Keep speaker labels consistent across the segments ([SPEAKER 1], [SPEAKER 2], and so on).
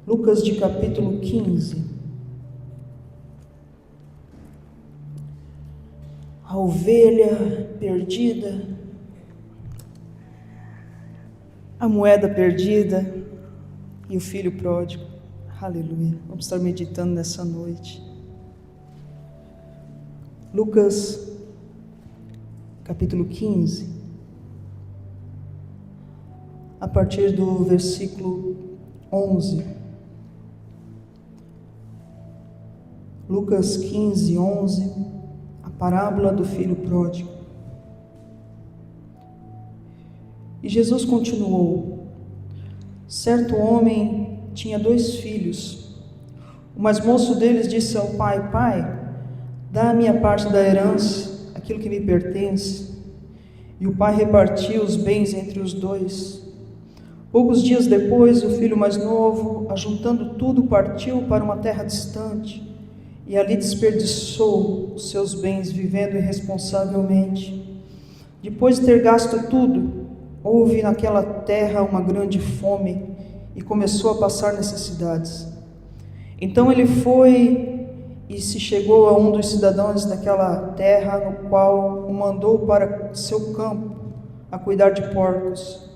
[SPEAKER 1] Lucas de capítulo 15. A ovelha perdida, a moeda perdida e o filho pródigo. Aleluia. Vamos estar meditando nessa noite. Lucas capítulo 15, a partir do versículo 11. Lucas 15, 11, a parábola do filho pródigo. E Jesus continuou: certo homem tinha 2 filhos. O mais moço deles disse ao pai: Pai, dá a minha parte da herança, aquilo que me pertence. E o pai repartiu os bens entre os 2. Poucos dias depois, o filho mais novo, ajuntando tudo, partiu para uma terra distante e ali desperdiçou os seus bens, vivendo irresponsavelmente. Depois de ter gasto tudo, houve naquela terra uma grande fome e começou a passar necessidades. Então ele foi e se chegou a um dos cidadãos daquela terra, no qual o mandou para seu campo a cuidar de porcos.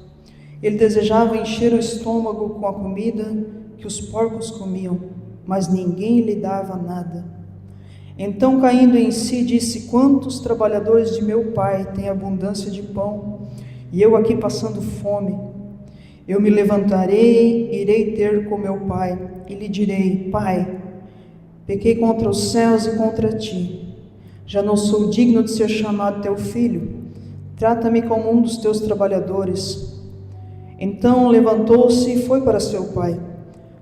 [SPEAKER 1] Ele desejava encher o estômago com a comida que os porcos comiam, mas ninguém lhe dava nada. Então, caindo em si, disse: quantos trabalhadores de meu pai têm abundância de pão, e eu aqui passando fome? Eu me levantarei, irei ter com meu pai, e lhe direi: Pai, pequei contra os céus e contra ti. Já não sou digno de ser chamado teu filho. Trata-me como um dos teus trabalhadores. Então levantou-se e foi para seu pai.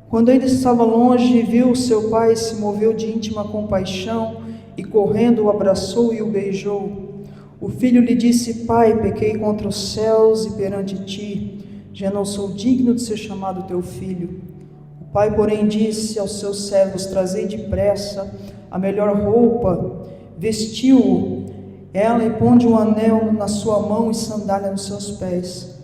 [SPEAKER 1] Quando ele estava longe, viu seu pai, se moveu de íntima compaixão e, correndo, o abraçou e o beijou. O filho lhe disse: Pai, pequei contra os céus e perante ti. Já não sou digno de ser chamado teu filho. O pai, porém, disse aos seus servos: Trazei depressa a melhor roupa, vestiu-o ela e ponde um anel na sua mão e sandália nos seus pés.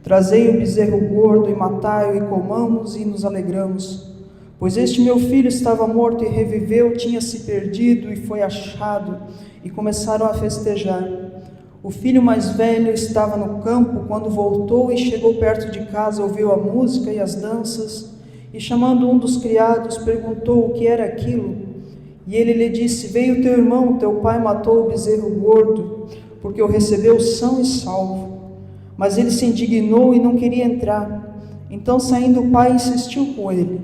[SPEAKER 1] Trazei o bezerro gordo e matai-o, e comamos e nos alegramos. Pois este meu filho estava morto e reviveu, tinha se perdido e foi achado, e começaram a festejar. O filho mais velho estava no campo. Quando voltou e chegou perto de casa, ouviu a música e as danças, e chamando um dos criados, perguntou o que era aquilo. E ele lhe disse: veio teu irmão, teu pai matou o bezerro gordo, porque o recebeu são e salvo. Mas ele se indignou e não queria entrar. Então, saindo o pai, insistiu com ele.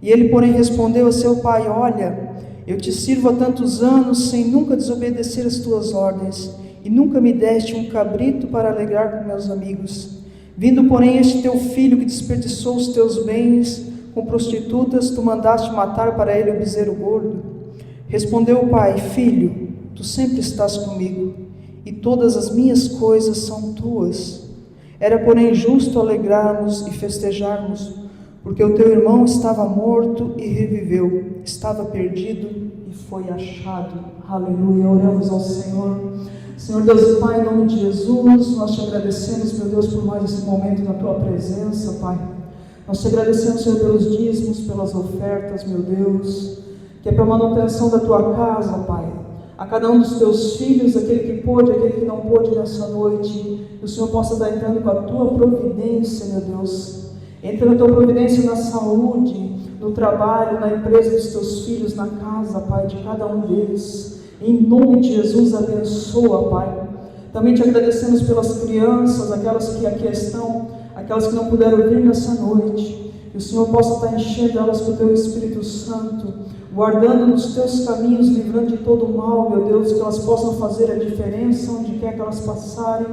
[SPEAKER 1] E ele, porém, respondeu a seu pai: olha, eu te sirvo há tantos anos, sem nunca desobedecer as tuas ordens, e nunca me deste um cabrito para alegrar com meus amigos. Vindo, porém, este teu filho, que desperdiçou os teus bens com prostitutas, tu mandaste matar para ele o bezerro gordo. Respondeu o pai: filho, tu sempre estás comigo, e todas as minhas coisas são tuas. Era, porém, justo alegrarmos e festejarmos, porque o teu irmão estava morto e reviveu, estava perdido e foi achado. Aleluia. Oramos ao Senhor. Senhor Deus e Pai, em nome de Jesus, nós te agradecemos, meu Deus, por mais esse momento na tua presença, Pai. Nós te agradecemos, Senhor, pelos dízimos, pelas ofertas, meu Deus, que é para a manutenção da tua casa, Pai. A cada um dos teus filhos, aquele que pôde, aquele que não pôde nessa noite, que o Senhor possa estar entrando com a tua providência, meu Deus. Entra na tua providência na saúde, no trabalho, na empresa dos teus filhos, na casa, Pai, de cada um deles. Em nome de Jesus, abençoa, Pai. Também te agradecemos pelas crianças, aquelas que aqui estão, aquelas que não puderam vir nessa noite. Que o Senhor possa estar enchendo elas com o teu Espírito Santo, guardando nos teus caminhos, livrando de todo o mal, meu Deus, que elas possam fazer a diferença onde quer que elas passarem.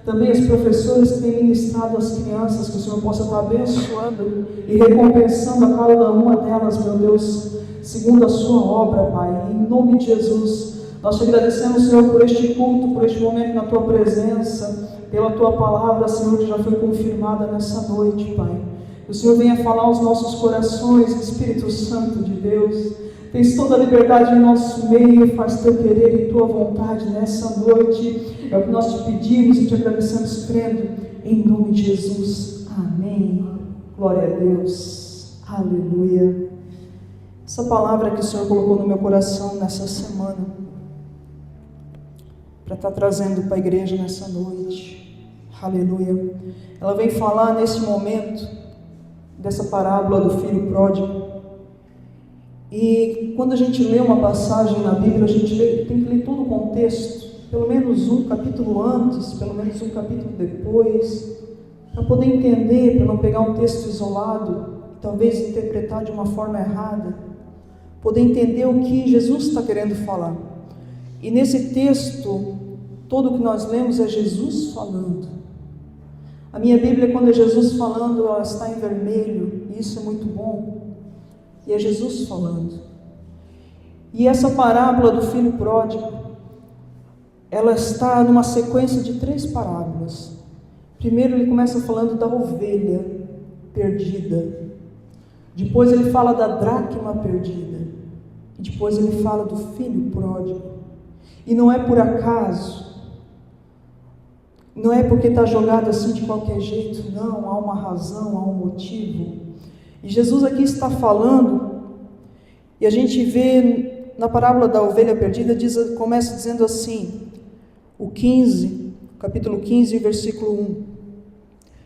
[SPEAKER 1] Também as professoras que têm ministrado às crianças, que o Senhor possa estar abençoando e recompensando a cada uma delas, meu Deus, segundo a sua obra, Pai. Em nome de Jesus, nós te agradecemos, Senhor, por este culto, por este momento na tua presença, pela tua palavra, Senhor, que já foi confirmada nessa noite, Pai. Que o Senhor venha falar aos nossos corações, Espírito Santo de Deus. Tens toda a liberdade em nosso meio, faz teu querer e tua vontade nessa noite. É o que nós te pedimos e te agradecemos, crendo em nome de Jesus. Amém. Glória a Deus. Aleluia. Essa palavra que o Senhor colocou no meu coração nessa semana, para estar trazendo para a igreja nessa noite. Aleluia. Ela vem falar nesse momento dessa parábola do filho pródigo. E quando a gente lê uma passagem na Bíblia, a gente tem que ler todo o contexto, pelo menos um capítulo antes, pelo menos um capítulo depois, para poder entender, para não pegar um texto isolado, talvez interpretar de uma forma errada, poder entender o que Jesus está querendo falar. E nesse texto, todo o que nós lemos é Jesus falando. A minha Bíblia, quando é Jesus falando, ela está em vermelho, e isso é muito bom. E é Jesus falando. E essa parábola do filho pródigo, ela está numa sequência de 3 parábolas. Primeiro ele começa falando da ovelha perdida. Depois ele fala da dracma perdida. E depois ele fala do filho pródigo. E não é por acaso, não é porque está jogado assim de qualquer jeito, não, há uma razão, há um motivo. E Jesus aqui está falando, e a gente vê na parábola da ovelha perdida, começa dizendo assim, capítulo 15, versículo 1.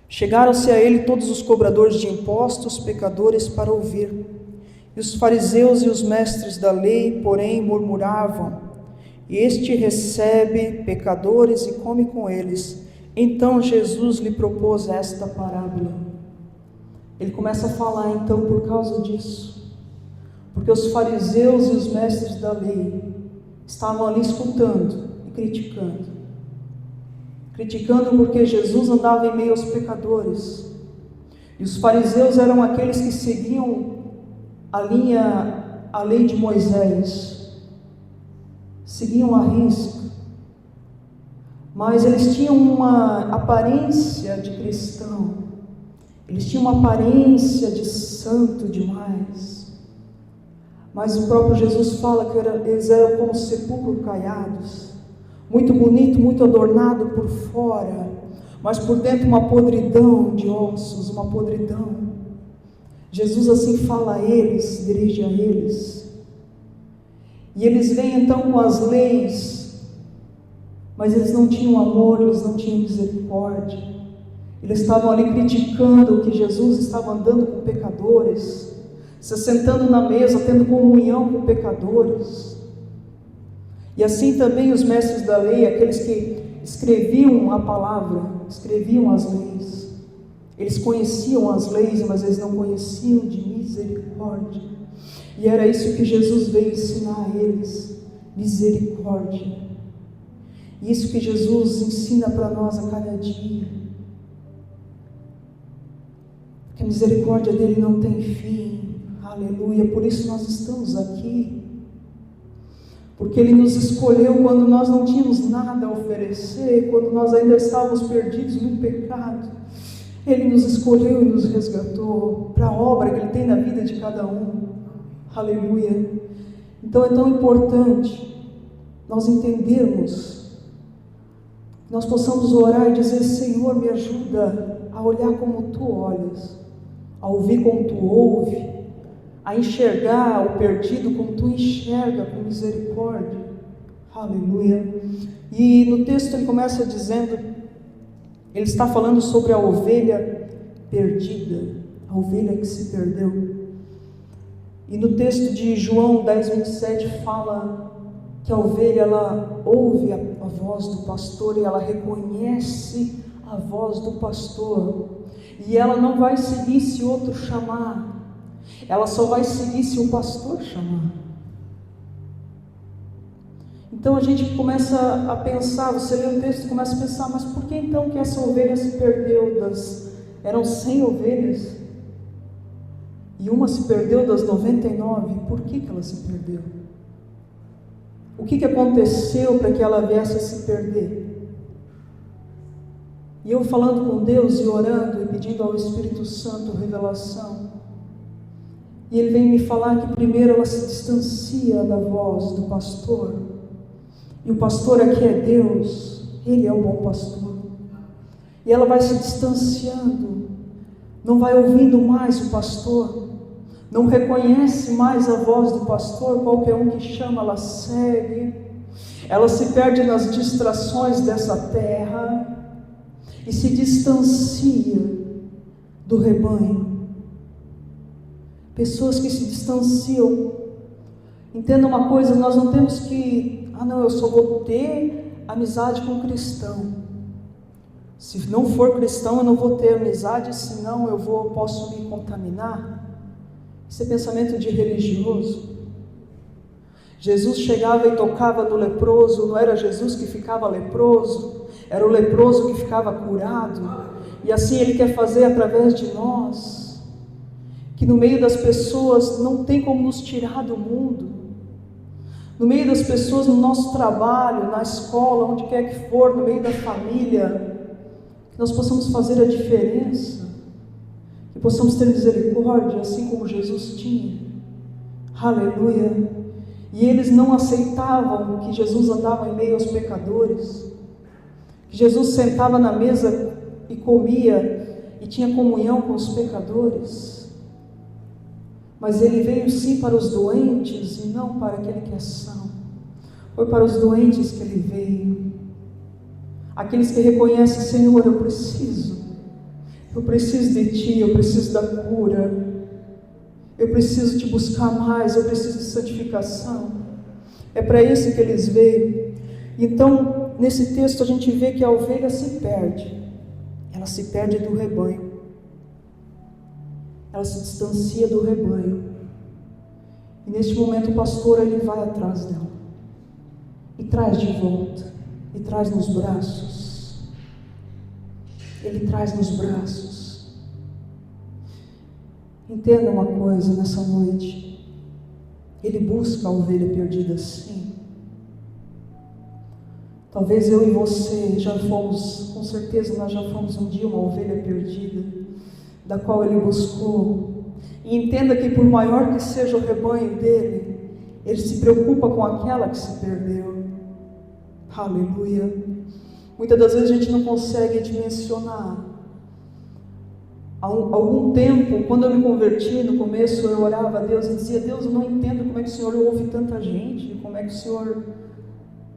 [SPEAKER 1] Chegaram-se a ele todos os cobradores de impostos, pecadores, para ouvir. E os fariseus e os mestres da lei, porém, murmuravam, este recebe pecadores e come com eles. Então Jesus lhe propôs esta parábola. Ele começa a falar então por causa disso, porque os fariseus e os mestres da lei estavam ali escutando e criticando porque Jesus andava em meio aos pecadores, e os fariseus eram aqueles que seguiam a lei de Moisés, seguiam a risca, mas eles tinham uma aparência de cristão, eles tinham uma aparência de santo demais, mas o próprio Jesus fala que eles eram como sepulcro caiados, muito bonito, muito adornado por fora, mas por dentro uma podridão de ossos, uma podridão. Jesus assim fala a eles, dirige a eles, e eles vêm então com as leis, mas eles não tinham amor, eles não tinham misericórdia. Eles estavam ali criticando que Jesus estava andando com pecadores, se sentando na mesa, tendo comunhão com pecadores. E assim também os mestres da lei, aqueles que escreviam a palavra, escreviam as leis. Eles conheciam as leis, mas eles não conheciam de misericórdia. E era isso que Jesus veio ensinar a eles, misericórdia. E isso que Jesus ensina para nós a cada dia. Que a misericórdia dele não tem fim, aleluia, por isso nós estamos aqui, porque ele nos escolheu quando nós não tínhamos nada a oferecer, quando nós ainda estávamos perdidos no pecado, ele nos escolheu e nos resgatou, para a obra que ele tem na vida de cada um, aleluia. Então é tão importante nós entendermos, nós possamos orar e dizer, Senhor, me ajuda a olhar como Tu olhas, a ouvir como Tu ouve, a enxergar o perdido como Tu enxerga, com misericórdia, aleluia. E no texto ele começa dizendo, ele está falando sobre a ovelha perdida, a ovelha que se perdeu. E no texto de João 10:27 fala que a ovelha, ela ouve a voz do pastor e ela reconhece a voz do pastor, e ela não vai seguir se outro chamar, ela só vai seguir se o pastor chamar. Então a gente começa a pensar, você lê o texto e começa a pensar, mas por que então que essa ovelha se perdeu? Eram 100 ovelhas, e uma se perdeu das 99, por que ela se perdeu? O que aconteceu para que ela viesse a se perder? E eu falando com Deus e orando e pedindo ao Espírito Santo revelação, e Ele vem me falar que primeiro ela se distancia da voz do pastor, e o pastor aqui é Deus, Ele é o bom pastor, e ela vai se distanciando, não vai ouvindo mais o pastor, não reconhece mais a voz do pastor, qualquer um que chama, ela segue, ela se perde nas distrações dessa terra e se distancia do rebanho. Pessoas que se distanciam. Entenda uma coisa, nós não temos que, eu só vou ter amizade com cristão. Se não for cristão, eu não vou ter amizade, senão posso me contaminar. Isso é pensamento de religioso. Jesus chegava e tocava no leproso, não era Jesus que ficava leproso, era o leproso que ficava curado. E assim Ele quer fazer através de nós, que no meio das pessoas não tem como nos tirar do mundo, no meio das pessoas, no nosso trabalho, na escola, onde quer que for, no meio da família, que nós possamos fazer a diferença, que possamos ter misericórdia, assim como Jesus tinha. Aleluia! E eles não aceitavam que Jesus andava em meio aos pecadores, que Jesus sentava na mesa e comia e tinha comunhão com os pecadores. Mas Ele veio sim para os doentes e não para aquele que é são. Foi para os doentes que Ele veio. Aqueles que reconhecem: Senhor, eu preciso de Ti, eu preciso da cura, eu preciso Te buscar mais, eu preciso de santificação. É para isso que eles veio. Então, nesse texto a gente vê que a ovelha se perde, ela se perde do rebanho, ela se distancia do rebanho, e neste momento o pastor ele vai atrás dela, e traz de volta, e traz nos braços, Ele traz nos braços. Entenda uma coisa nessa noite, Ele busca a ovelha perdida sim. Talvez eu e você já fomos, com certeza nós já fomos um dia uma ovelha perdida, da qual Ele buscou. E entenda que por maior que seja o rebanho dele, Ele se preocupa com aquela que se perdeu. Aleluia. Muitas das vezes a gente não consegue dimensionar. Há algum tempo, quando eu me converti, no começo eu orava a Deus e dizia: Deus, eu não entendo como é que o Senhor ouve tanta gente, como é que o Senhor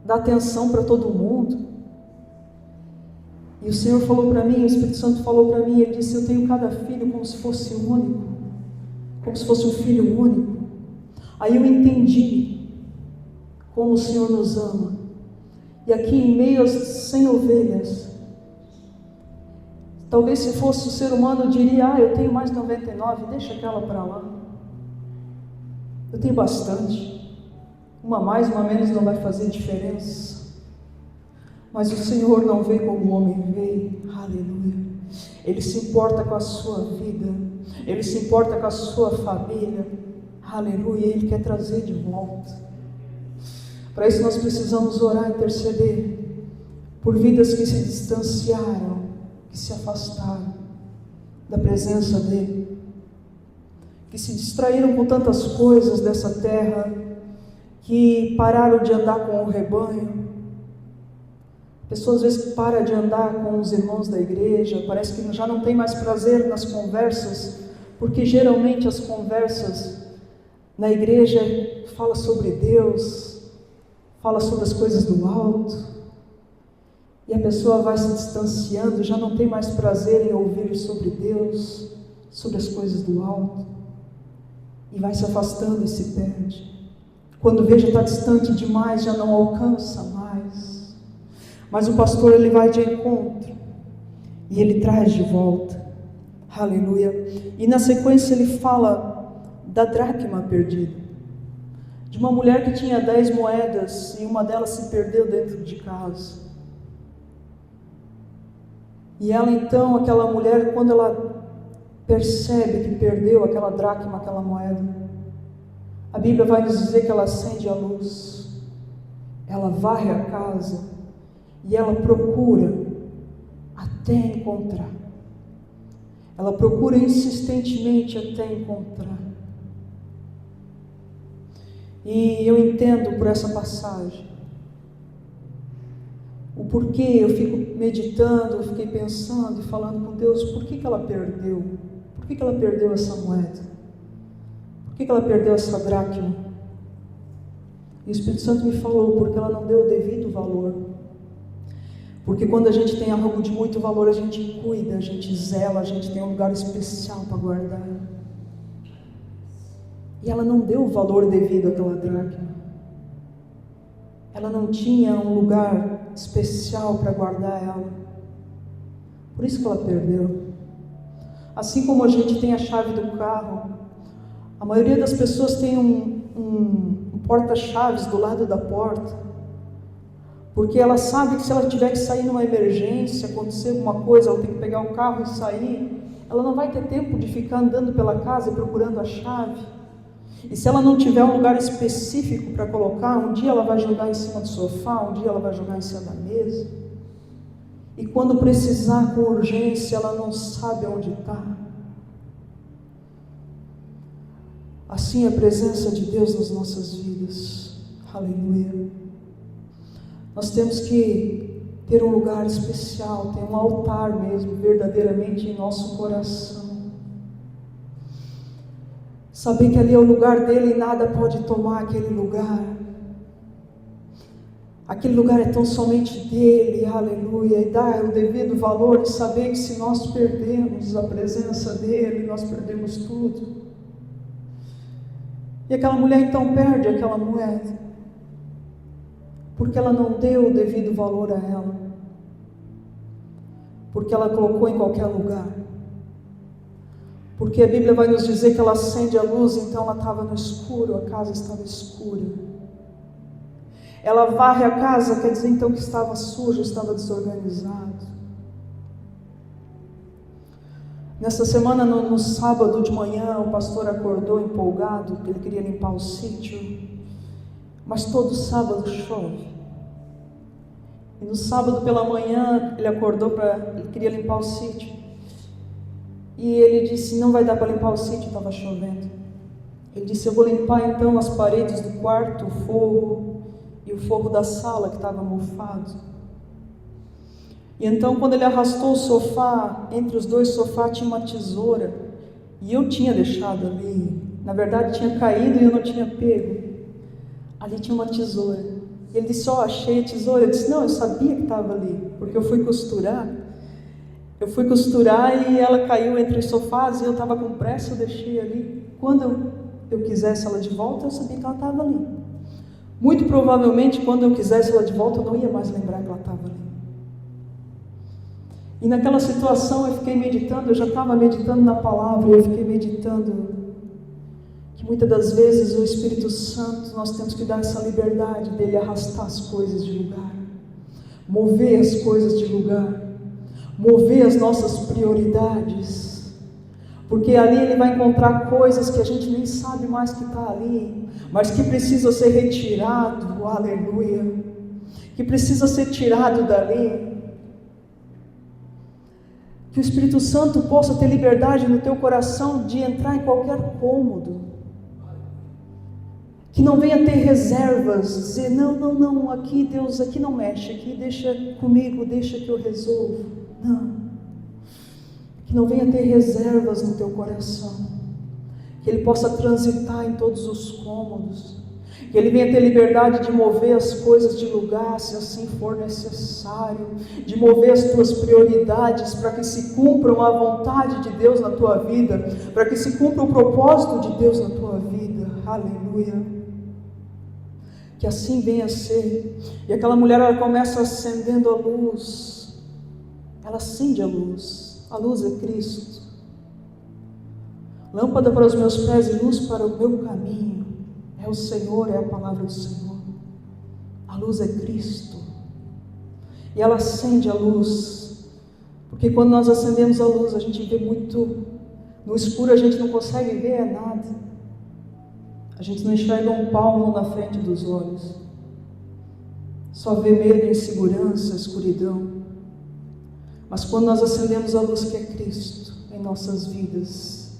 [SPEAKER 1] dá atenção para todo mundo. E o Senhor falou para mim, o Espírito Santo falou para mim, Ele disse: eu tenho cada filho como se fosse único, como se fosse um filho único. Aí eu entendi como o Senhor nos ama. E aqui em meio às 100 ovelhas, talvez se fosse o ser humano eu diria: eu tenho mais 99, deixa aquela para lá. Eu tenho bastante, uma mais, uma menos não vai fazer diferença. Mas o Senhor não vê como o homem vê. Aleluia. Ele se importa com a sua vida, Ele se importa com a sua família. Aleluia. Ele quer trazer de volta. Para isso nós precisamos orar e interceder por vidas que se distanciaram, que se afastaram da presença dEle, que se distraíram com tantas coisas dessa terra, que pararam de andar com o rebanho. Pessoas às vezes param de andar com os irmãos da igreja, parece que já não tem mais prazer nas conversas, porque geralmente as conversas na igreja falam sobre Deus, fala sobre as coisas do alto, e a pessoa vai se distanciando, já não tem mais prazer em ouvir sobre Deus, sobre as coisas do alto, e vai se afastando e se perde. Quando vê, já está distante demais, já não alcança mais. Mas o pastor ele vai de encontro, e ele traz de volta. Aleluia. E na sequência ele fala da dracma perdida, de uma mulher que tinha 10 moedas e uma delas se perdeu dentro de casa. E ela então, aquela mulher, quando ela percebe que perdeu aquela dracma, aquela moeda, a Bíblia vai nos dizer que ela acende a luz, ela varre a casa e ela procura até encontrar. Ela procura insistentemente até encontrar. E eu entendo por essa passagem o porquê. Eu fico meditando, eu fiquei pensando e falando com Deus: por que ela perdeu? Por que ela perdeu essa moeda? que ela perdeu essa dracma? E o Espírito Santo me falou, porque ela não deu o devido valor. Porque quando a gente tem algo de muito valor, a gente cuida, a gente zela, a gente tem um lugar especial para guardar. E ela não deu o valor devido àquela dracma. Ela não tinha um lugar especial para guardar ela. Por isso que ela perdeu. Assim como a gente tem a chave do carro, a maioria das pessoas tem um porta-chaves do lado da porta, porque ela sabe que se ela tiver que sair numa emergência, acontecer alguma coisa, ela tem que pegar o carro e sair, ela não vai ter tempo de ficar andando pela casa procurando a chave. E se ela não tiver um lugar específico para colocar, um dia ela vai jogar em cima do sofá, um dia ela vai jogar em cima da mesa. E quando precisar com urgência, ela não sabe onde está. Assim é a presença de Deus nas nossas vidas. Aleluia. Nós temos que ter um lugar especial, ter um altar mesmo, verdadeiramente em nosso coração. Saber que ali é o lugar dele e nada pode tomar aquele lugar. Aquele lugar é tão somente dele, aleluia, e dar o devido valor e saber que se nós perdemos a presença dele, nós perdemos tudo. E aquela mulher então perde aquela moeda, porque ela não deu o devido valor a ela, porque ela colocou em qualquer lugar. Porque a Bíblia vai nos dizer que ela acende a luz, então ela estava no escuro, a casa estava escura. Ela varre a casa, quer dizer então que estava sujo, estava desorganizado. Nessa semana, no sábado de manhã, o pastor acordou empolgado, porque ele queria limpar o sítio, mas todo sábado chove. E no sábado pela manhã, ele acordou ele queria limpar o sítio. E ele disse, não vai dar para limpar o sítio, estava chovendo. Ele disse, eu vou limpar então as paredes do quarto, o forro e o forro da sala que estava mofado. E então quando ele arrastou o sofá, entre os dois sofás tinha uma tesoura, e eu tinha deixado ali, na verdade tinha caído e eu não tinha pego. Ali tinha uma tesoura. Ele disse, achei a tesoura. Eu disse, não, eu sabia que estava ali, porque eu fui costurar. E ela caiu entre os sofás e eu estava com pressa, eu deixei ali. Quando eu quisesse ela de volta, eu sabia que ela estava ali. Muito provavelmente, quando eu quisesse ela de volta, eu não ia mais lembrar que ela estava ali. E naquela situação eu fiquei meditando, eu já estava meditando na palavra, eu fiquei meditando que muitas das vezes o Espírito Santo, nós temos que dar essa liberdade dele arrastar as coisas de lugar, mover as coisas de lugar, mover as nossas prioridades, porque ali ele vai encontrar coisas que a gente nem sabe mais que está ali, mas que precisa ser retirado, aleluia, que precisa ser tirado dali. Que o Espírito Santo possa ter liberdade no teu coração de entrar em qualquer cômodo, que não venha ter reservas, dizer, não, aqui Deus, aqui não mexe, aqui deixa comigo, deixa que eu resolvo. Não, que não venha ter reservas no teu coração, que Ele possa transitar em todos os cômodos, que Ele venha ter liberdade de mover as coisas de lugar, se assim for necessário, de mover as tuas prioridades, para que se cumpram a vontade de Deus na tua vida, para que se cumpra o propósito de Deus na tua vida, aleluia, que assim venha a ser. E aquela mulher, ela começa acendendo a luz, ela acende a luz é Cristo, lâmpada para os meus pés e luz para o meu caminho, é o Senhor, é a palavra do Senhor, a luz é Cristo, e ela acende a luz, porque quando nós acendemos a luz, a gente vê muito, no escuro a gente não consegue ver nada, a gente não enxerga um palmo na frente dos olhos, só vê medo, insegurança, escuridão. Mas quando nós acendemos a luz que é Cristo em nossas vidas,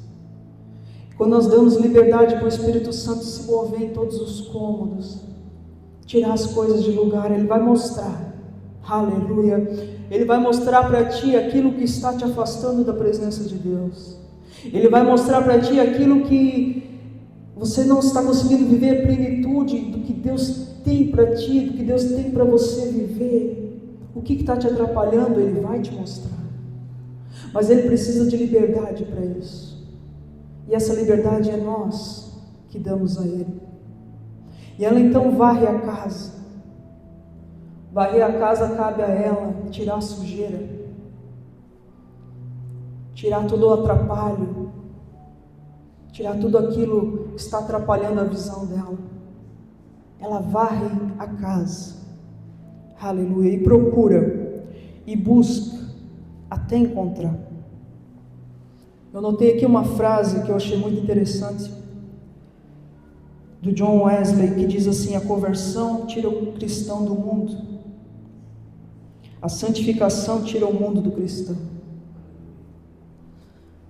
[SPEAKER 1] quando nós damos liberdade para o Espírito Santo se mover em todos os cômodos, tirar as coisas de lugar, Ele vai mostrar, aleluia, Ele vai mostrar para ti aquilo que está te afastando da presença de Deus, Ele vai mostrar para ti aquilo que Você não está conseguindo viver a plenitude do que Deus tem para ti, do que Deus tem para você viver. O que está te atrapalhando, Ele vai te mostrar. Mas Ele precisa de liberdade para isso. E essa liberdade é nós que damos a Ele. E ela então varre a casa. Varrer a casa cabe a ela, tirar a sujeira, tirar todo o atrapalho, tirar tudo aquilo que está atrapalhando a visão dela. Ela varre a casa, aleluia, e procura, e busca, até encontrar. Eu notei aqui uma frase que eu achei muito interessante, do John Wesley, que diz assim: a conversão tira o cristão do mundo, a santificação tira o mundo do cristão.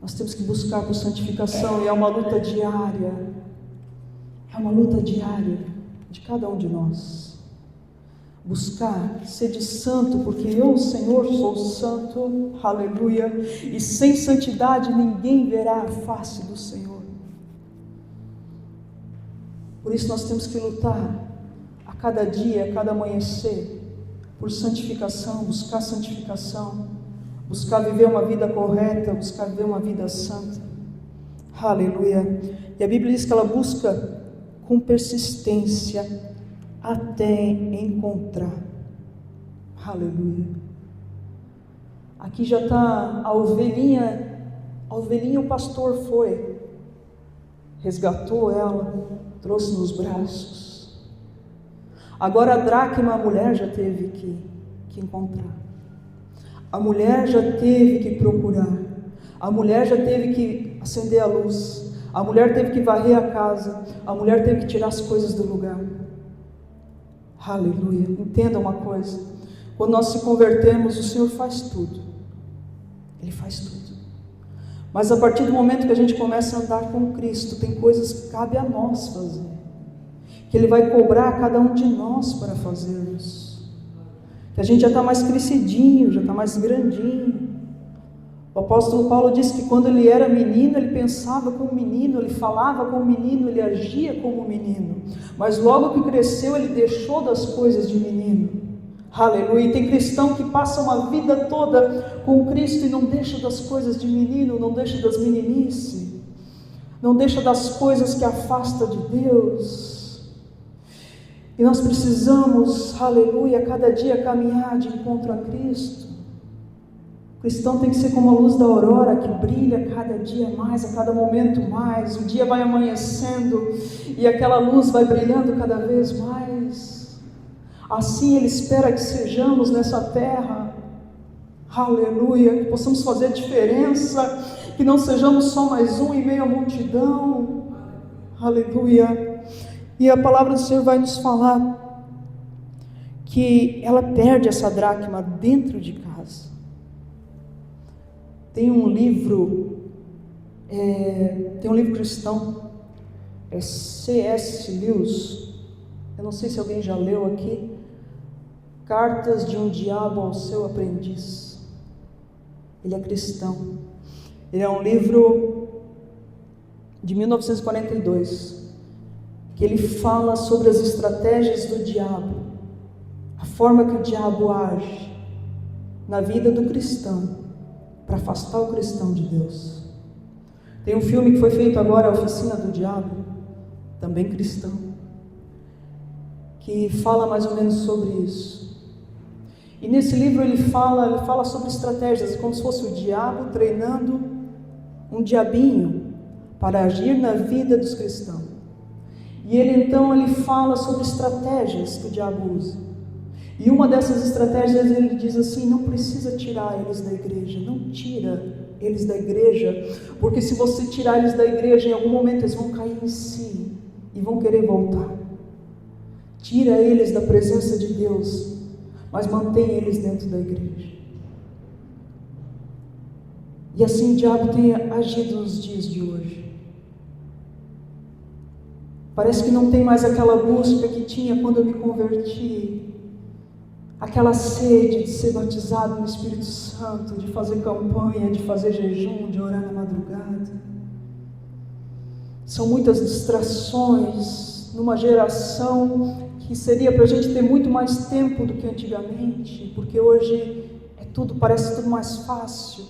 [SPEAKER 1] Nós temos que buscar por santificação, e é uma luta diária, de cada um de nós. Buscar, sede santo, porque eu, Senhor, sou santo, aleluia, e sem santidade ninguém verá a face do Senhor. Por isso nós temos que lutar a cada dia, a cada amanhecer, por santificação, buscar santificação, buscar viver uma vida correta, buscar viver uma vida santa, aleluia. E a Bíblia diz que ela busca com persistência até encontrar, aleluia. Aqui já está a ovelhinha o pastor foi, resgatou ela, trouxe nos braços. Agora a dracma, a mulher já teve que encontrar, a mulher já teve que procurar, a mulher já teve que acender a luz, a mulher teve que varrer a casa, a mulher teve que tirar as coisas do lugar, aleluia. Entenda uma coisa, quando nós se convertemos, o Senhor faz tudo, Ele faz tudo. Mas a partir do momento que a gente começa a andar com Cristo, tem coisas que cabe a nós fazer, que Ele vai cobrar a cada um de nós para fazermos, que a gente já está mais crescidinho, já está mais grandinho. O apóstolo Paulo disse que quando ele era menino, ele pensava como menino, ele falava como menino, ele agia como menino, mas logo que cresceu, ele deixou das coisas de menino, aleluia. E tem cristão que passa uma vida toda com Cristo e não deixa das coisas de menino, não deixa das meninices, não deixa das coisas que afasta de Deus. E nós precisamos, aleluia, cada dia caminhar de encontro a Cristo. O cristão tem que ser como a luz da aurora, que brilha cada dia mais, a cada momento mais. O dia vai amanhecendo e aquela luz vai brilhando cada vez mais. Assim Ele espera que sejamos nessa terra, aleluia, que possamos fazer diferença, que não sejamos só mais um em meio à multidão, aleluia. E a palavra do Senhor vai nos falar que ela perde essa dracma dentro de casa. Tem um livro cristão, é C.S. Lewis, eu não sei se alguém já leu aqui, Cartas de um Diabo ao Seu Aprendiz. Ele é cristão. Ele é um livro de 1942, que ele fala sobre as estratégias do diabo, a forma que o diabo age na vida do cristão, para afastar o cristão de Deus. Tem um filme que foi feito agora, A Oficina do Diabo, também cristão, que fala mais ou menos sobre isso. E nesse livro ele fala sobre estratégias, como se fosse o diabo treinando um diabinho para agir na vida dos cristãos. E ele fala sobre estratégias que o diabo usa. E uma dessas estratégias ele diz assim: não precisa tirar eles da igreja, não tira eles da igreja, porque se você tirar eles da igreja, em algum momento eles vão cair em si e vão querer voltar. Tira eles da presença de Deus, mas mantém eles dentro da igreja. E assim o diabo tem agido nos dias de hoje. Parece que não tem mais aquela busca que tinha quando eu me converti, aquela sede de ser batizado no Espírito Santo, de fazer campanha, de fazer jejum, de orar na madrugada. São muitas distrações numa geração que seria para a gente ter muito mais tempo do que antigamente, porque hoje parece tudo mais fácil,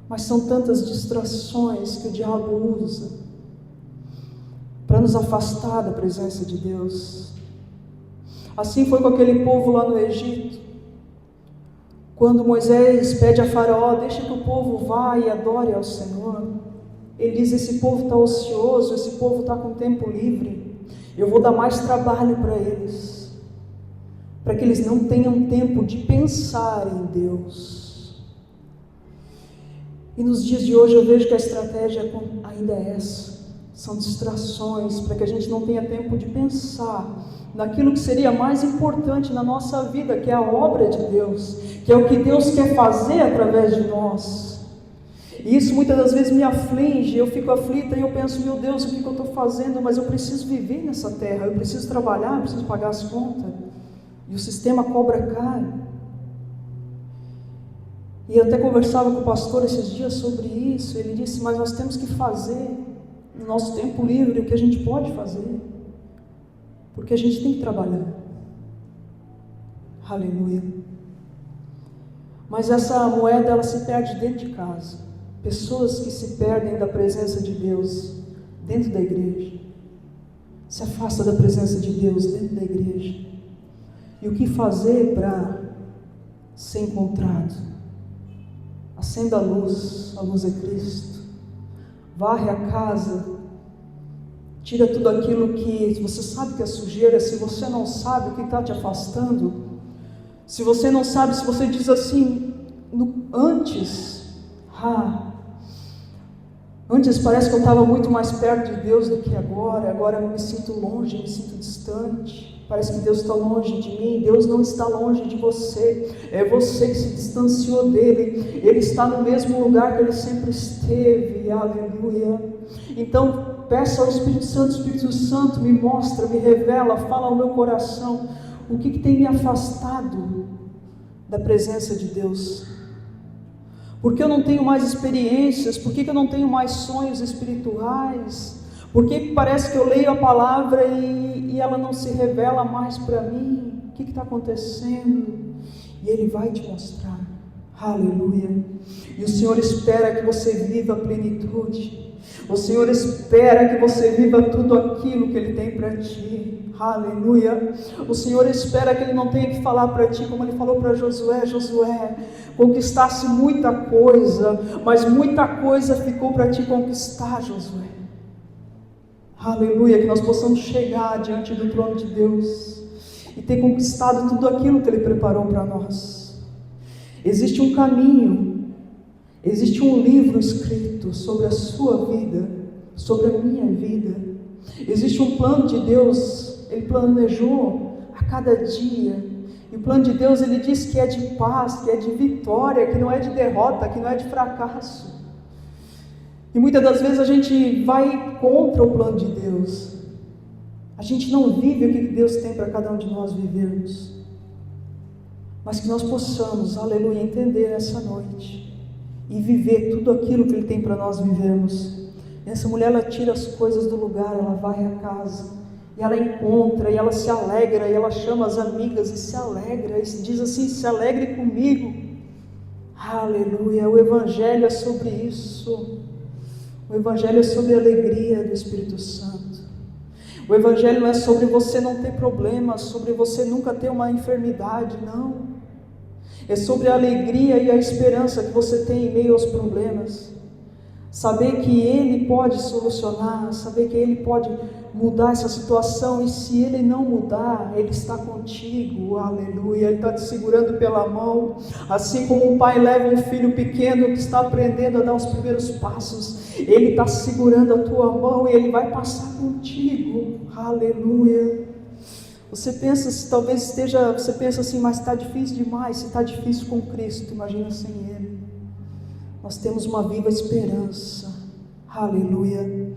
[SPEAKER 1] mas são tantas distrações que o diabo usa para nos afastar da presença de Deus. Assim foi com aquele povo lá no Egito, quando Moisés pede a Faraó: deixa que o povo vá e adore ao Senhor. Ele diz: esse povo está ocioso, esse povo está com tempo livre, eu vou dar mais trabalho para eles, para que eles não tenham tempo de pensar em Deus. E nos dias de hoje eu vejo que a estratégia ainda é essa, são distrações, para que a gente não tenha tempo de pensar naquilo que seria mais importante na nossa vida, que é a obra de Deus, que é o que Deus quer fazer através de nós. E isso muitas das vezes me aflige, eu fico aflita e eu penso: meu Deus, o que eu estou fazendo? Mas eu preciso viver nessa terra, eu preciso trabalhar, eu preciso pagar as contas, e o sistema cobra caro. E eu até conversava com o pastor esses dias sobre isso. Ele disse: mas nós temos que fazer no nosso tempo livre o que a gente pode fazer, porque a gente tem que trabalhar. Aleluia. Mas essa moeda, ela se perde dentro de casa. Pessoas que se perdem da presença de Deus dentro da igreja, se afasta da presença de Deus dentro da igreja. E o que fazer para ser encontrado? Acenda a luz é Cristo. Varre a casa, tira tudo aquilo que você sabe que é sujeira. Se você não sabe o que está te afastando, se você não sabe, se você diz assim, antes parece que eu estava muito mais perto de Deus do que agora eu me sinto longe, me sinto distante, parece que Deus está longe de mim. Deus não está longe de você, é você que se distanciou dele. Ele está no mesmo lugar que ele sempre esteve. Aleluia. Então peça ao Espírito Santo, me mostra, me revela, fala ao meu coração, o que tem me afastado da presença de Deus? Por que eu não tenho mais experiências? Por que eu não tenho mais sonhos espirituais? Por que parece que eu leio a palavra e ela não se revela mais para mim? O que está acontecendo? E Ele vai te mostrar. Aleluia. E o Senhor espera que você viva a plenitude. O Senhor espera que você viva tudo aquilo que Ele tem para ti. Aleluia. O Senhor espera que Ele não tenha que falar para ti, como Ele falou para Josué: Josué, conquistasse muita coisa, mas muita coisa ficou para ti conquistar, Josué. Aleluia. Que nós possamos chegar diante do trono de Deus e ter conquistado tudo aquilo que Ele preparou para nós. Existe um caminho, existe um livro escrito sobre a sua vida, sobre a minha vida. Existe um plano de Deus. Ele planejou a cada dia, e o plano de Deus, Ele diz que é de paz, que é de vitória, que não é de derrota, que não é de fracasso. E muitas das vezes a gente vai contra o plano de Deus, a gente não vive o que Deus tem para cada um de nós vivermos, mas que nós possamos, aleluia, entender essa noite e viver tudo aquilo que Ele tem para nós vivermos. Essa mulher, ela tira as coisas do lugar, ela vai à casa, e ela encontra, e ela se alegra, e ela chama as amigas e se alegra, e diz assim: se alegre comigo. Aleluia. O Evangelho é sobre isso. O Evangelho é sobre a alegria do Espírito Santo. O Evangelho não é sobre você não ter problemas, sobre você nunca ter uma enfermidade, não. É sobre a alegria e a esperança que você tem em meio aos problemas. Saber que Ele pode solucionar, saber que Ele pode mudar essa situação, e se Ele não mudar, Ele está contigo. Aleluia. Ele está te segurando pela mão, assim como um pai leva um filho pequeno que está aprendendo a dar os primeiros passos. Ele está segurando a tua mão e Ele vai passar contigo. Aleluia. Você pensa, se talvez esteja, você pensa assim: mas está difícil demais. Se está difícil com Cristo, imagina sem Ele. Nós temos uma viva esperança. Aleluia.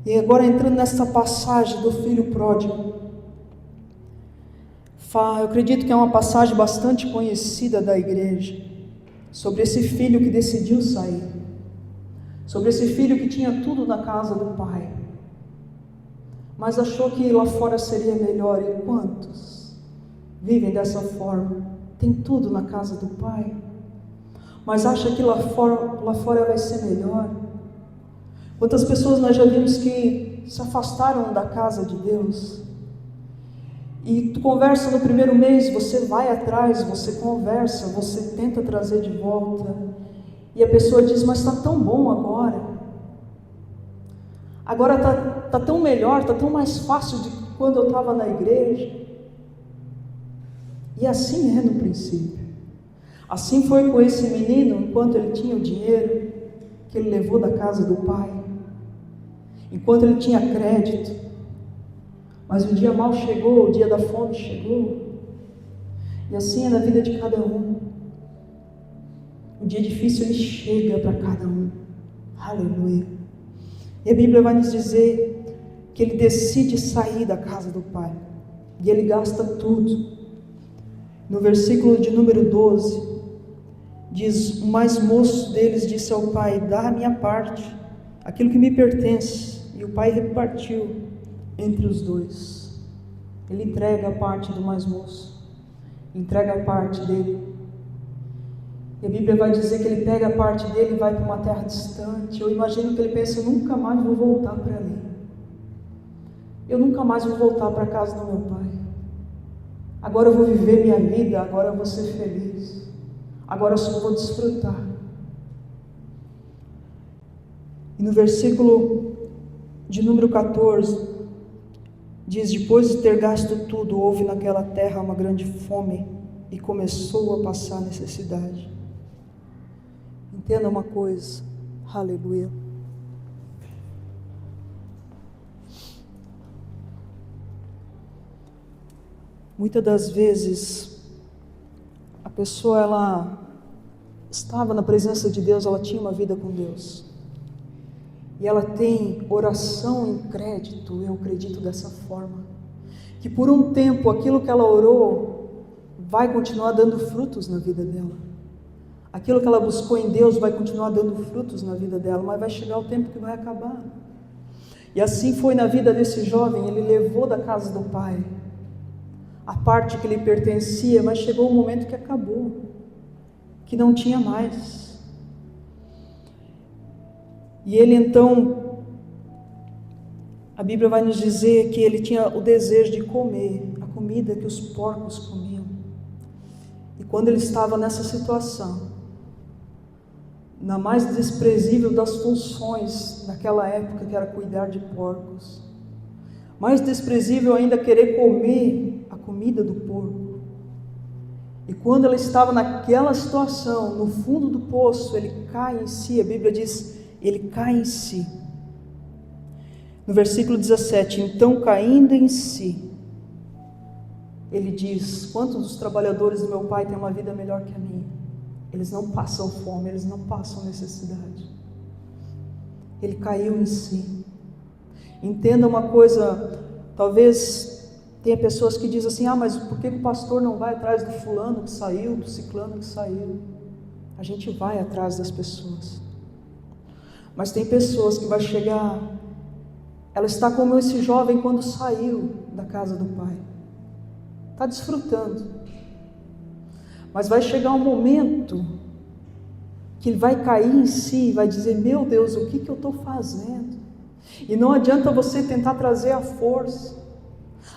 [SPEAKER 1] E agora, entrando nessa passagem do filho pródigo, eu acredito que é uma passagem bastante conhecida da igreja, sobre esse filho que decidiu sair. sobre esse filho que tinha tudo na casa do pai, mas achou que lá fora seria melhor. E quantos vivem dessa forma? Tem tudo na casa do pai, mas acha que lá fora vai ser melhor. Quantas pessoas nós já vimos que se afastaram da casa de Deus? E tu conversa no primeiro mês, você vai atrás, você conversa, você tenta trazer de volta, e a pessoa diz, mas está tão bom agora está tão melhor, está tão mais fácil de quando eu estava na igreja. E assim é no princípio. Assim foi com esse menino, enquanto ele tinha o dinheiro que ele levou da casa do pai, enquanto ele tinha crédito. Mas o dia mau chegou, o dia da fome chegou, e assim é na vida de cada um. O dia difícil ele chega para cada um. Aleluia. E a Bíblia vai nos dizer que ele decide sair da casa do pai, e ele gasta tudo. No versículo de número 12, diz, o mais moço deles disse ao pai, dá a minha parte, aquilo que me pertence. E o pai repartiu entre os dois. Ele entrega a parte do mais moço, entrega a parte dele. E a Bíblia vai dizer que ele pega a parte dele e vai para uma terra distante. Eu imagino que ele pensa, eu nunca mais vou voltar para ali. Eu nunca mais vou voltar para a casa do meu pai. Agora eu vou viver minha vida, agora eu vou ser feliz. Agora eu só vou desfrutar. E no versículo de número 14, diz, depois de ter gasto tudo, houve naquela terra uma grande fome e começou a passar necessidade. Entenda uma coisa, aleluia. Muitas das vezes, a pessoa, ela estava na presença de Deus, ela tinha uma vida com Deus. E ela tem oração em crédito, eu acredito dessa forma, que por um tempo aquilo que ela orou vai continuar dando frutos na vida dela. Aquilo que ela buscou em Deus vai continuar dando frutos na vida dela, mas vai chegar o tempo que vai acabar. E assim foi na vida desse jovem, ele levou da casa do pai a parte que lhe pertencia, mas chegou um momento que acabou, que não tinha mais. E ele então, a Bíblia vai nos dizer que ele tinha o desejo de comer a comida que os porcos comiam. E quando ele estava nessa situação, na mais desprezível das funções naquela época, que era cuidar de porcos, mais desprezível ainda querer comer a comida do porco. E quando ele estava naquela situação, no fundo do poço, ele cai em si. A Bíblia diz, ele cai em si. No versículo 17, então caindo em si, ele diz, quantos dos trabalhadores do meu pai têm uma vida melhor que a minha? Eles não passam fome, eles não passam necessidade. Ele caiu em si. Entenda uma coisa, talvez tenha pessoas que dizem assim, mas por que o pastor não vai atrás do fulano que saiu, do ciclano que saiu? A gente vai atrás das pessoas. Mas tem pessoas que vai chegar, ela está como esse jovem quando saiu da casa do pai. Está desfrutando. Mas vai chegar um momento que ele vai cair em si e vai dizer, meu Deus, o que eu estou fazendo? E não adianta você tentar trazer a força.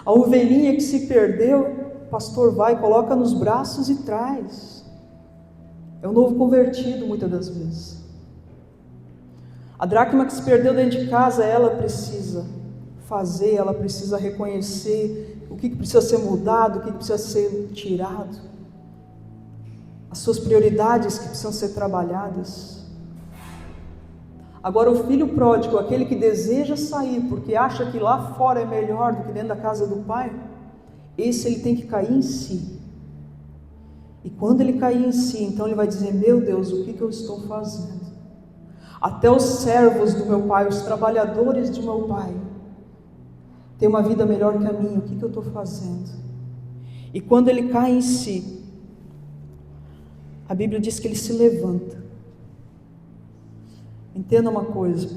[SPEAKER 1] A ovelhinha que se perdeu, o pastor vai, coloca nos braços e traz. É o novo convertido muitas das vezes. A dracma que se perdeu dentro de casa, ela precisa fazer, ela precisa reconhecer o que precisa ser mudado, o que precisa ser tirado. As suas prioridades que precisam ser trabalhadas. Agora o filho pródigo, aquele que deseja sair, porque acha que lá fora é melhor do que dentro da casa do pai, esse ele tem que cair em si. E quando ele cair em si, então ele vai dizer, meu Deus, o que eu estou fazendo? Até os servos do meu pai, os trabalhadores de meu pai, têm uma vida melhor que a minha, o que eu estou fazendo? E quando ele cai em si, a Bíblia diz que ele se levanta. Entenda uma coisa,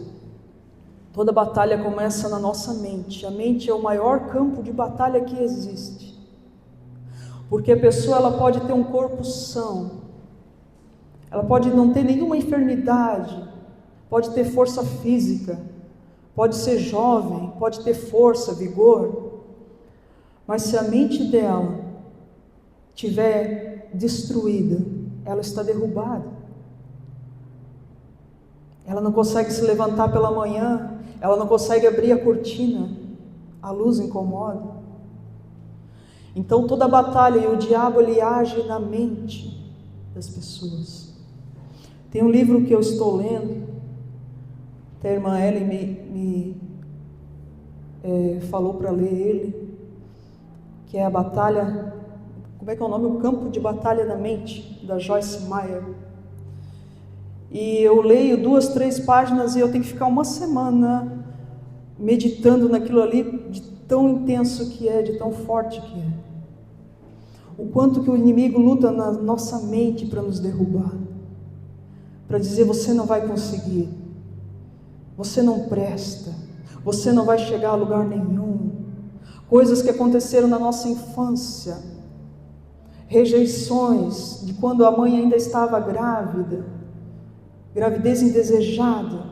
[SPEAKER 1] toda batalha começa na nossa mente. A mente é o maior campo de batalha que existe. Porque a pessoa ela pode ter um corpo são, ela pode não ter nenhuma enfermidade, pode ter força física, pode ser jovem, pode ter força, vigor, mas se a mente dela estiver destruída, ela está derrubada. Ela não consegue se levantar pela manhã, ela não consegue abrir a cortina, a luz incomoda. Então toda a batalha, e o diabo ele age na mente das pessoas. Tem um livro que eu estou lendo, a irmã Ellen me falou para ler ele, que é a batalha, como é que é o nome? O Campo de Batalha na Mente, da Joyce Meyer. E eu leio 2, 3 páginas e eu tenho que ficar uma semana meditando naquilo ali, de tão intenso que é, de tão forte que é. O quanto que o inimigo luta na nossa mente para nos derrubar, para dizer: você não vai conseguir, você não presta, você não vai chegar a lugar nenhum. Coisas que aconteceram na nossa infância, rejeições de quando a mãe ainda estava grávida, gravidez indesejada.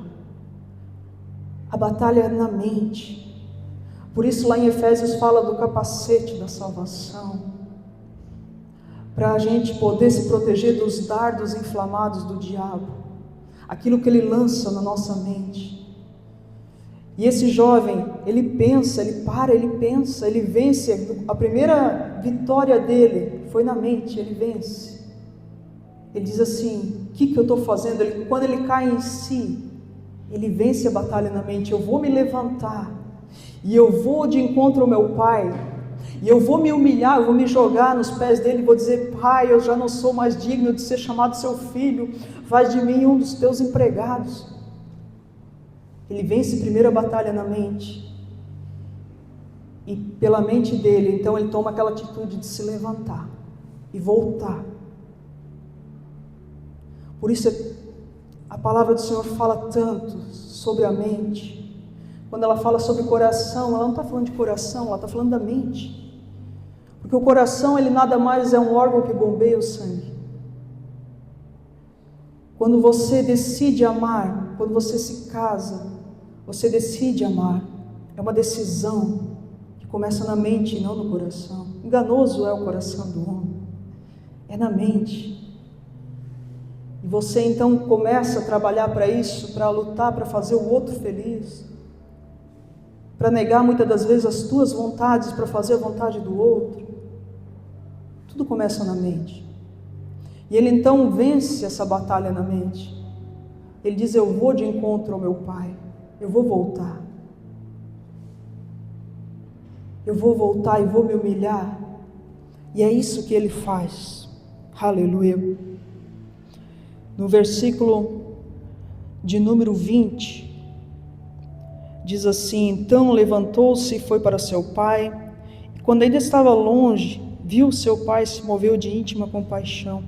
[SPEAKER 1] A batalha é na mente. Por isso lá em Efésios fala do capacete da salvação, para a gente poder se proteger dos dardos inflamados do diabo, aquilo que ele lança na nossa mente. E esse jovem, ele pensa, ele para, ele pensa, ele vence. A primeira vitória dele foi na mente, ele vence. Ele diz assim: o que eu estou fazendo? Quando ele cai em si, ele vence a batalha na mente. Eu vou me levantar, e eu vou de encontro ao meu pai, e eu vou me humilhar, eu vou me jogar nos pés dele, e vou dizer: pai, eu já não sou mais digno de ser chamado seu filho, faz de mim um dos teus empregados. Ele vence a primeira batalha na mente, e pela mente dele, então ele toma aquela atitude de se levantar e voltar. Por isso a palavra do Senhor fala tanto sobre a mente. Quando ela fala sobre coração, ela não está falando de coração, ela está falando da mente. Porque o coração, ele nada mais é um órgão que bombeia o sangue. Quando você decide amar, quando você se casa, você decide amar. É uma decisão que começa na mente e não no coração. Enganoso é o coração do homem, é na mente. E você então começa a trabalhar para isso, para lutar, para fazer o outro feliz, para negar muitas das vezes as tuas vontades, para fazer a vontade do outro. Tudo começa na mente. E ele então vence essa batalha na mente. Ele diz: eu vou de encontro ao meu pai, eu vou voltar. Eu vou voltar e vou me humilhar. E é isso que ele faz. Aleluia. No versículo de número 20, diz assim: então levantou-se e foi para seu pai, e quando ainda estava longe, viu seu pai, se moveu de íntima compaixão,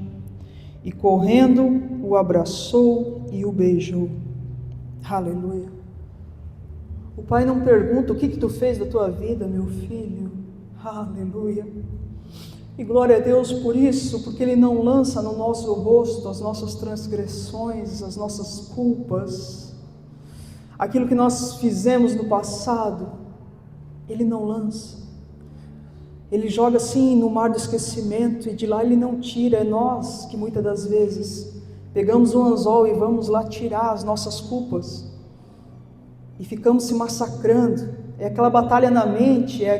[SPEAKER 1] e correndo o abraçou e o beijou. Aleluia. O pai não pergunta: o que tu fez da tua vida, meu filho? Aleluia. E glória a Deus por isso, porque ele não lança no nosso rosto as nossas transgressões, as nossas culpas, aquilo que nós fizemos no passado. Ele não lança. Ele joga assim no mar do esquecimento, e de lá ele não tira. É nós que muitas das vezes pegamos o anzol e vamos lá tirar as nossas culpas, e ficamos se massacrando. É aquela batalha na mente, é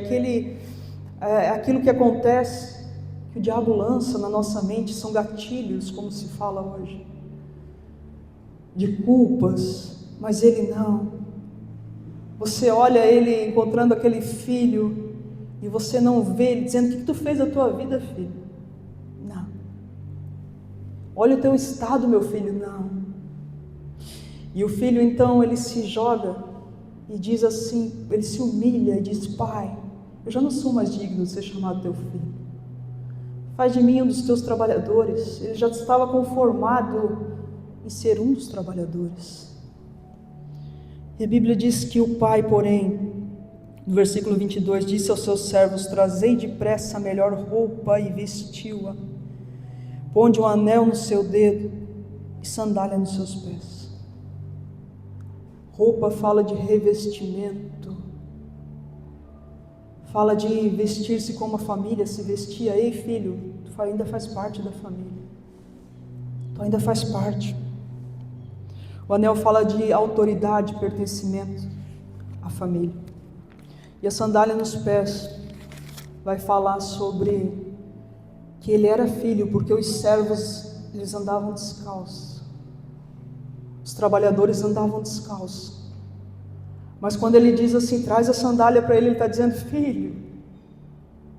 [SPEAKER 1] aquilo que acontece, que o diabo lança na nossa mente. São gatilhos, como se fala hoje, de culpas, mas ele não. Você olha ele encontrando aquele filho, e você não vê ele dizendo: o que tu fez da tua vida, filho? Não. Olha o teu estado, meu filho. Não. E o filho então, ele se joga e diz assim, ele se humilha e diz: pai, eu já não sou mais digno de ser chamado teu filho, faz de mim um dos teus trabalhadores. Ele já estava conformado em ser um dos trabalhadores. E a Bíblia diz que o pai, porém, no versículo 22, disse aos seus servos: trazei depressa a melhor roupa e vestiu-a, ponde um anel no seu dedo e sandália nos seus pés. Roupa fala de revestimento, fala de vestir-se como a família se vestia. Ei filho, tu ainda faz parte da família, tu ainda faz parte. O anel fala de autoridade, pertencimento à família. E a sandália nos pés vai falar sobre que ele era filho, porque os servos, eles andavam descalços, os trabalhadores andavam descalços. Mas quando ele diz assim, traz a sandália para ele está dizendo: filho,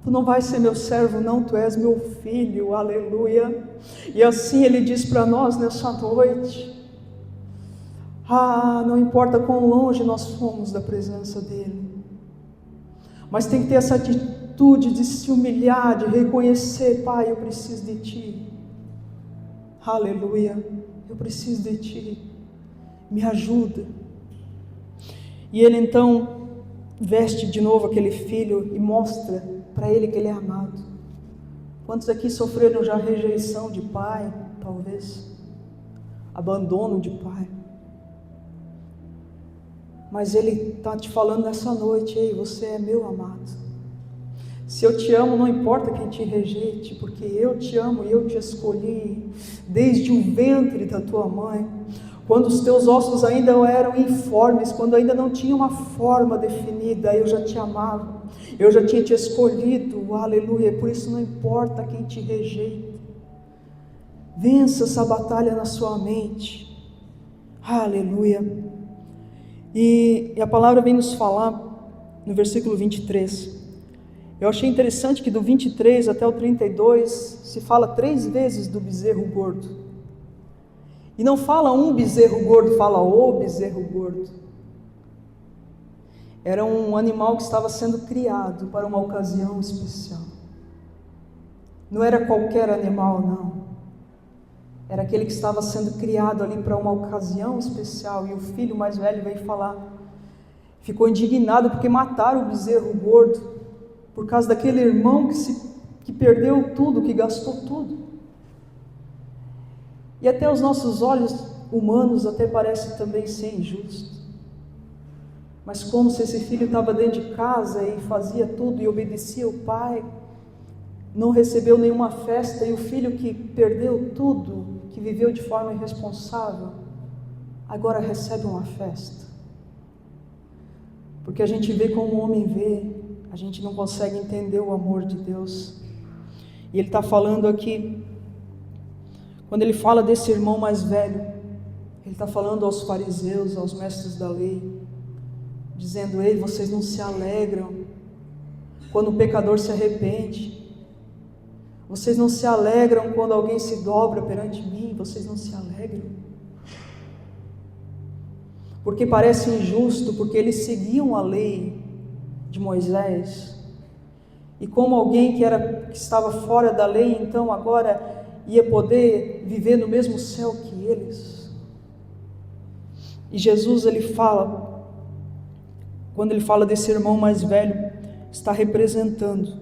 [SPEAKER 1] tu não vais ser meu servo não, tu és meu filho, aleluia. E assim ele diz para nós nessa noite: não importa quão longe nós fomos da presença dele, mas tem que ter essa atitude de se humilhar, de reconhecer: Pai, eu preciso de Ti, aleluia, eu preciso de Ti, me ajuda. E ele então veste de novo aquele filho e mostra para ele que ele é amado. Quantos aqui sofreram já rejeição de pai, talvez, abandono de pai? Mas ele está te falando nessa noite: ei, você é meu amado. Se eu te amo, não importa quem te rejeite, porque eu te amo e eu te escolhi desde o ventre da tua mãe, quando os teus ossos ainda eram informes, quando ainda não tinha uma forma definida, eu já te amava, eu já tinha te escolhido, aleluia. Por isso não importa quem te rejeita, vença essa batalha na sua mente, aleluia. E a palavra vem nos falar no versículo 23, eu achei interessante que do 23 até o 32, se fala 3 vezes do bezerro gordo, e não fala um bezerro gordo, fala o bezerro gordo. Era um animal que estava sendo criado para uma ocasião especial, não era qualquer animal não, era aquele que estava sendo criado ali para uma ocasião especial. E o filho mais velho veio falar, ficou indignado porque mataram o bezerro gordo, por causa daquele irmão que perdeu tudo, que gastou tudo. E até os nossos olhos humanos até parece também ser injusto, mas como se esse filho estava dentro de casa e fazia tudo e obedecia o pai, não recebeu nenhuma festa, e o filho que perdeu tudo, que viveu de forma irresponsável, agora recebe uma festa. Porque a gente vê como o homem vê, a gente não consegue entender o amor de Deus. E ele está falando aqui, quando ele fala desse irmão mais velho, ele está falando aos fariseus, aos mestres da lei, dizendo: ei, vocês não se alegram quando o pecador se arrepende, vocês não se alegram quando alguém se dobra perante mim, vocês não se alegram, porque parece injusto, porque eles seguiam a lei de Moisés, e como alguém que estava fora da lei, então agora ia poder viver no mesmo céu que eles. E Jesus, ele fala, quando ele fala desse irmão mais velho, está representando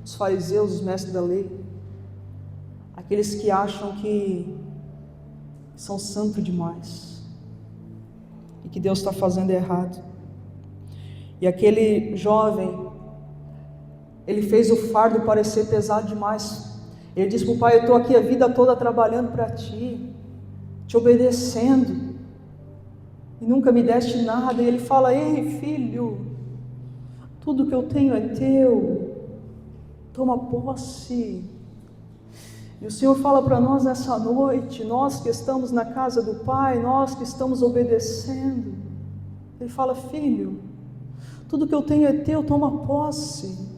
[SPEAKER 1] os fariseus, os mestres da lei, aqueles que acham que são santos demais e que Deus está fazendo errado. E aquele jovem, ele fez o fardo parecer pesado demais. Ele disse para o pai: eu estou aqui a vida toda trabalhando para ti, te obedecendo, e nunca me deste nada. E ele fala: ei filho, tudo que eu tenho é teu, toma posse. E o Senhor fala para nós nessa noite, nós que estamos na casa do Pai, nós que estamos obedecendo, Ele fala: filho, tudo que eu tenho é teu, toma posse.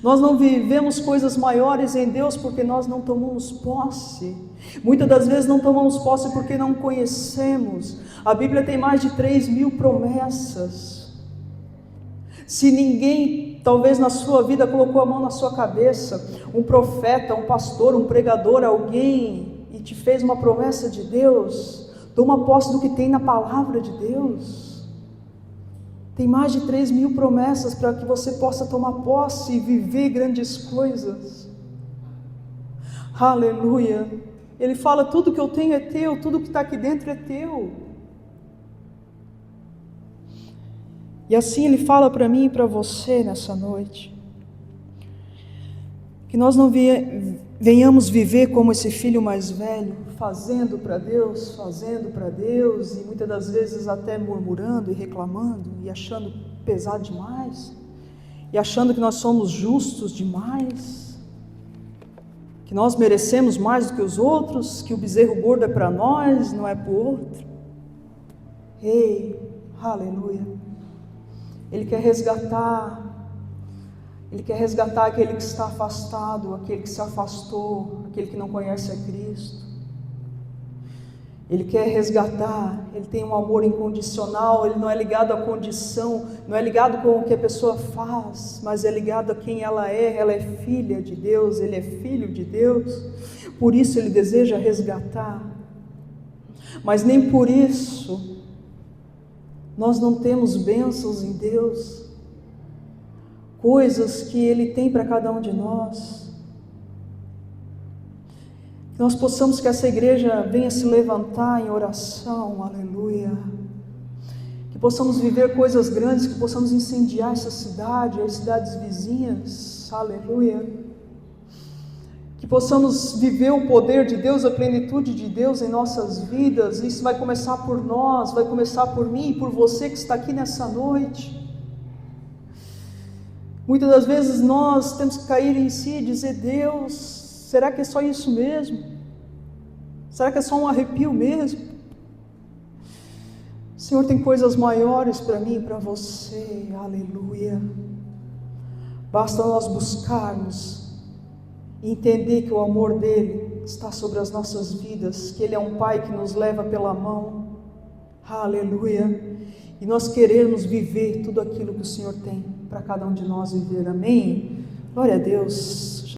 [SPEAKER 1] Nós não vivemos coisas maiores em Deus porque nós não tomamos posse. Muitas das vezes não tomamos posse porque não conhecemos. A Bíblia tem mais de 3.000 promessas. Se ninguém, talvez na sua vida, colocou a mão na sua cabeça, um profeta, um pastor, um pregador, alguém, e te fez uma promessa de Deus, toma posse do que tem na palavra de Deus. Tem mais de 3.000 promessas para que você possa tomar posse e viver grandes coisas. Aleluia. Ele fala, tudo que eu tenho é teu, tudo que está aqui dentro é teu. E assim Ele fala para mim e para você nessa noite, que nós não venhamos viver como esse filho mais velho, fazendo para Deus, e muitas das vezes até murmurando e reclamando, e achando pesado demais, e achando que nós somos justos demais, que nós merecemos mais do que os outros, que o bezerro gordo é para nós, não é para o outro. Ei, aleluia. Ele quer resgatar aquele que está afastado, aquele que se afastou, aquele que não conhece a Cristo. Ele quer resgatar, Ele tem um amor incondicional, Ele não é ligado à condição, não é ligado com o que a pessoa faz, mas é ligado a quem ela é filha de Deus, Ele é filho de Deus, por isso Ele deseja resgatar. Mas nem por isso nós não temos bênçãos em Deus, coisas que Ele tem para cada um de nós. Que nós possamos, que essa igreja venha se levantar em oração, aleluia. Que possamos viver coisas grandes, que possamos incendiar essa cidade, as cidades vizinhas, aleluia. Que possamos viver o poder de Deus, a plenitude de Deus em nossas vidas. Isso vai começar por nós, vai começar por mim e por você que está aqui nessa noite. Muitas das vezes nós temos que cair em si e dizer, Deus, será que é só isso mesmo? Será que é só um arrepio mesmo? O Senhor tem coisas maiores para mim e para você, aleluia. Basta nós buscarmos e entender que o amor dEle está sobre as nossas vidas, que Ele é um Pai que nos leva pela mão, aleluia, e nós queremos viver tudo aquilo que o Senhor tem para cada um de nós viver, amém? Glória a Deus.